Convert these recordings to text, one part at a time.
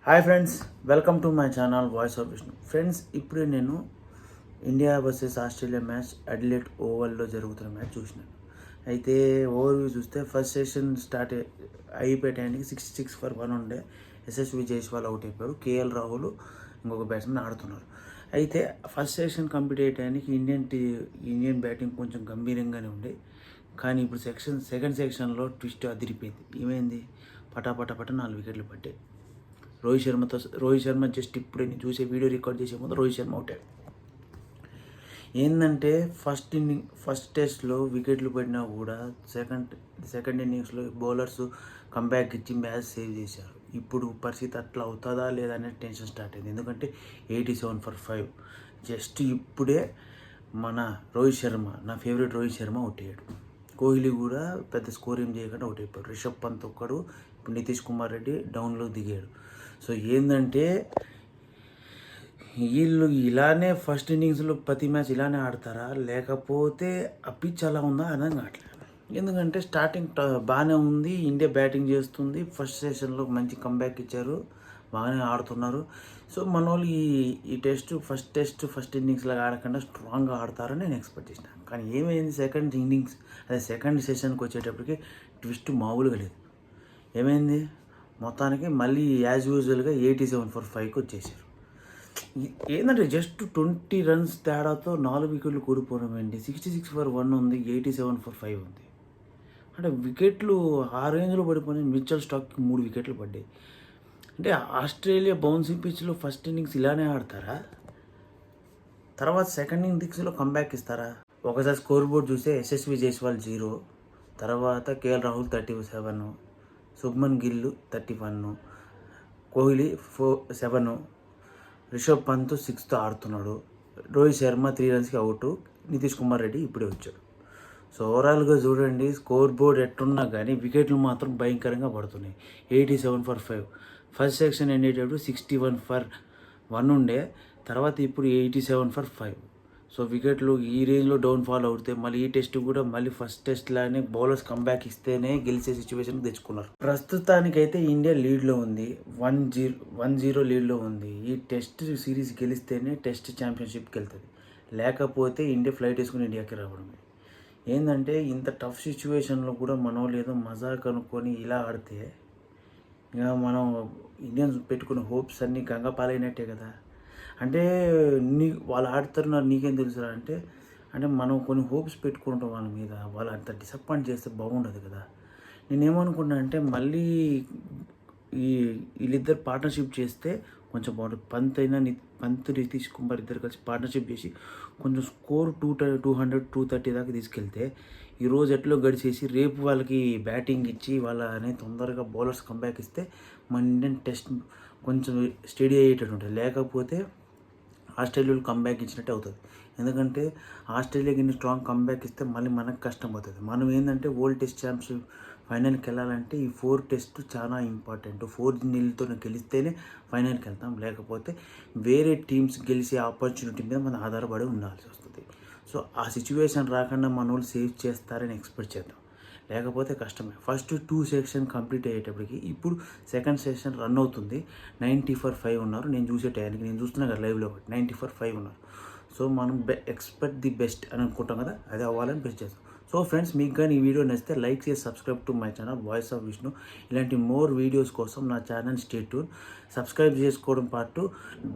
Hi friends, welcome to my channel voice of Vishnu. Friends, ఇప్పుడే నేను India versus Australia match అడిలేడ్ ఓవల్లో జరుగుతున్న match చూసినాను. అయితే ఓవర్వ్యూ చూస్తే ఫస్ట్ సెషన్ స్టార్ట్ అయిపోయే టైంకి 66 ఫర్ 1 ఉండే. యశస్వి జైస్వాల్ అవుట్ అయిపోయారు. కేఎల్ రాహుల్ ఇంకొక బ్యాట్స్మెన్ ఆడుతున్నారు. అయితే ఫస్ట్ సెషన్ కంప్లీట్ అయ్యే టైంకి ఇండియన్ బ్యాటింగ్ కొంచెం గంభీరంగానే ఉండే. కానీ ఇప్పుడు సెకండ్ సెక్షన్లో ట్విస్ట్ అదిరిపోయింది. ఏమైంది? పటాపట 4 వికెట్లు పడ్డాయి. రోహిత్ శర్మ జస్ట్ ఇప్పుడు నేను చూసే వీడియో రికార్డ్ చేసే ముందు రోహిత్ శర్మ అవుతాడు. ఏంటంటే ఫస్ట్ టెస్ట్లో వికెట్లు పడినా కూడా సెకండ్ ఇన్నింగ్స్లో బౌలర్స్ కంబ్యాక్ ఇచ్చి మ్యాచ్ సేవ్ చేశారు. ఇప్పుడు పరిస్థితి అట్లా అవుతుందా లేదా అనే టెన్షన్ స్టార్ట్ అయింది. ఎందుకంటే 87 ఫర్ 5 జస్ట్ ఇప్పుడే మన రోహిత్ శర్మ, నా ఫేవరెట్ రోహిత్ శర్మ అవుట్ అయ్యాడు. కోహ్లీ కూడా పెద్ద స్కోర్ ఏం చేయకుండా అవుట్ అయిపోయాడు. రిషబ్ పంత్ ఒక్కడు, ఇప్పుడు నితీష్ కుమార్ రెడ్డి డౌన్లో దిగాడు. సో ఏంటంటే వీళ్ళు ఇలానే ఫస్ట్ ఇన్నింగ్స్లో ప్రతి మ్యాచ్ ఇలానే ఆడతారా, లేకపోతే ఆ పిచ్ అలా ఉందా అర్థం కావట్లేదు. ఎందుకంటే స్టార్టింగ్ బాగానే ఉంది, ఇండియా బ్యాటింగ్ చేస్తుంది, ఫస్ట్ సెషన్లో మంచి కంబ్యాక్ ఇచ్చారు, బాగానే ఆడుతున్నారు. సో మన వాళ్ళు ఈ ఫస్ట్ ఇన్నింగ్స్లో ఆడకుండా స్ట్రాంగ్గా ఆడతారని నేను ఎక్స్పెక్ట్ చేసిన. కానీ ఏమైంది, సెకండ్ సెషన్కి వచ్చేటప్పటికి ట్విస్ట్ మామూలుగా లేదు. ఏమైంది, మొత్తానికి మళ్ళీ యాజ్ యూజువల్గా 87 ఫర్ 5కి వచ్చేసారు. ఏంటంటే జస్ట్ 20 రన్స్ తేడాతో 4 వికెట్లు కూడిపోవడం ఏంటి? 66 ఫర్ 1 ఉంది, 87 ఫర్ 5 ఉంది. అంటే వికెట్లు ఆ రేంజ్లో పడిపోయినాయి. మిచెల్ స్టార్క్కి 3 వికెట్లు పడ్డాయి. అంటే ఆస్ట్రేలియా బౌన్సింగ్ పిచ్లో ఫస్ట్ ఇన్నింగ్స్ ఇలానే ఆడతారా? తర్వాత సెకండ్ ఇన్నింగ్స్లో కంబ్యాక్ ఇస్తారా? ఒకసారి స్కోర్ బోర్డ్ చూస్తే యశస్వి జైస్వాల్ 0, తర్వాత కేఎల్ రాహుల్ 37, శుభ్మన్ గిల్ 31, కోహ్లీ 7, రిషబ్ పంత్ 6th ఆడుతున్నాడు, రోహిత్ శర్మ 3 రన్స్కి అవుట్, నితీష్ కుమార్ రెడ్డి ఇప్పుడే వచ్చాడు. సో ఓవరాల్గా చూడండి, స్కోర్ బోర్డ్ ఎట్టున్నా కానీ వికెట్లు మాత్రం భయంకరంగా పడుతున్నాయి. 87 ఫర్ 5 ఫస్ట్ సెక్షన్ ఎండేటప్పుడు 61 ఫర్ 1 ఉండే, తర్వాత ఇప్పుడు 87 ఫర్ 5. సో వికెట్లు ఈ రేంజ్లో డౌన్ఫాల్ అవుతే మళ్ళీ ఈ టెస్ట్ కూడా మళ్ళీ ఫస్ట్ టెస్ట్ లానే బౌలర్స్ కంబ్యాక్ ఇస్తేనే గెలిచే సిచ్యువేషన్ తెచ్చుకున్నారు. ప్రస్తుతానికైతే ఇండియా లీడ్లో ఉంది, 1-0 లీడ్లో ఉంది. ఈ టెస్ట్ సిరీస్ గెలిస్తేనే టెస్ట్ ఛాంపియన్షిప్కి వెళ్తుంది, లేకపోతే ఇండియా ఫ్లైట్ వేసుకుని ఇండియాకి రావడమే. ఏంటంటే ఇంత టఫ్ సిచ్యువేషన్లో కూడా మనం ఏదో మజా కనుక్కొని ఇలా ఆడితే ఇక మనం ఇండియన్స్ పెట్టుకున్న హోప్స్ అన్నీ గంగపాలైనట్టే కదా. అంటే వాళ్ళు ఆడుతున్నారు, నీకేం తెలుసురా అంటే మనం కొన్ని హోప్స్ పెట్టుకుంటాం వాళ్ళ మీద, వాళ్ళు అంత డిసప్పాయింట్ చేస్తే బాగుండదు కదా. నేనేమనుకున్నా అంటే మళ్ళీ వీళ్ళిద్దరు పార్ట్నర్షిప్ చేస్తే కొంచెం బాగుంటుంది. పంత్ నితీష్ కుమార్ ఇద్దరు కలిసి పార్ట్నర్షిప్ చేసి కొంచెం స్కోర్ 230 దాకా తీసుకెళ్తే ఈరోజు ఎట్లో గడిచేసి రేపు వాళ్ళకి బ్యాటింగ్ ఇచ్చి వాళ్ళని తొందరగా బౌలర్స్ కంబ్యాక్ ఇస్తే మన ఇండియన్ టెస్ట్ కొంచెం స్టడీ అయ్యేటట్టు ఉంటుంది. లేకపోతే ఆస్ట్రేలియాలో కంబ్యాక్ ఇచ్చినట్టే అవుతుంది. ఎందుకంటే ఆస్ట్రేలియాకి ఇన్ని స్ట్రాంగ్ కంబ్యాక్ ఇస్తే మళ్ళీ మనకు కష్టం అవుతుంది. మనం ఏంటంటే వరల్డ్ టెస్ట్ ఛాంపియన్షిప్ ఫైనల్కి వెళ్ళాలంటే ఈ 4 టెస్ట్ చాలా ఇంపార్టెంట్. 4-0తో గెలిస్తేనే ఫైనల్కి వెళ్తాం, లేకపోతే వేరే టీమ్స్ గెలిచే ఆపర్చునిటీ మీద మనం ఆధారపడి ఉండాల్సి వస్తుంది. సో ఆ సిచ్యువేషన్ రాకుండా మన వాళ్ళు సేవ్ చేస్తారని ఎక్స్పెక్ట్ చేద్దాం, లేకపోతే కష్టమే. ఫస్ట్ 2 సెక్షన్ కంప్లీట్ అయ్యేటప్పటికి ఇప్పుడు సెకండ్ సెషన్ రన్ అవుతుంది. 90 ఫర్ 5 ఉన్నారు. నేను చూసే టైంకి, నేను చూస్తున్నా కదా లైవ్లో, 90 ఫర్ 5 ఉన్నారు. సో మనం ఎక్స్పెక్ట్ ది బెస్ట్ అని అనుకుంటాం కదా, అది అవ్వాలని బెస్ట్ చేస్తాం. సో ఫ్రెండ్స్, మీకు కానీ ఈ వీడియో నచ్చితే లైక్ చేసి subscribe to my channel voice of Vishnu. ఇలాంటి మోర్ వీడియోస్ కోసం నా ఛానల్ స్టే ట్యూన్. సబ్స్క్రైబ్ చేసుకోవడం పాటు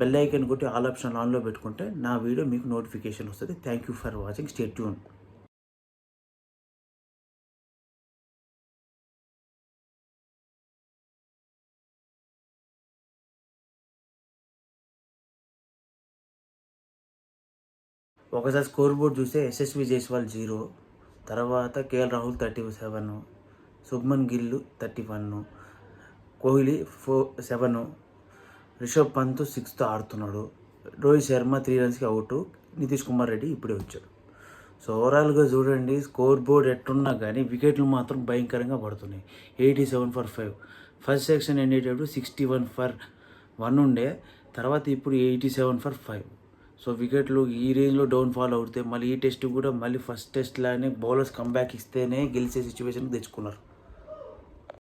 బెల్ ఐకాన్ కొట్టి ఆల్ ఆప్షన్ ఆన్లో పెట్టుకుంటే నా వీడియో మీకు నోటిఫికేషన్ వస్తుంది. Thank you for watching. Stay tune. ఒకసారి స్కోర్ బోర్డ్ చూస్తే యశస్వి జైస్వాల్ 0, తర్వాత కేఎల్ రాహుల్ 37, శుభ్మన్ గిల్ 31, కోహ్లీ 7, రిషబ్ పంత్ 6th ఆడుతున్నాడు, రోహిత్ శర్మ 3 రన్స్కి అవుట్, నితీష్ కుమార్ రెడ్డి ఇప్పుడే వచ్చాడు. సో ఓవరాల్గా చూడండి, స్కోర్ బోర్డ్ ఎట్టున్నా కానీ వికెట్లు మాత్రం భయంకరంగా పడుతున్నాయి. 87 ఫర్ 5 ఫస్ట్ సెక్షన్ ఎండేటప్పుడు 61 ఫర్ 1 ఉండే, తర్వాత ఇప్పుడు 87 ఫర్ 5. సో వికెట్లు ఈ రేంజ్లో డౌన్ఫాల్ అవుతే మళ్ళీ ఈ టెస్ట్ కూడా మళ్ళీ ఫస్ట్ టెస్ట్ లానే బౌలర్స్ కంబ్యాక్ ఇస్తేనే గెలిచే సిచ్యువేషన్కి తెచ్చుకున్నారు.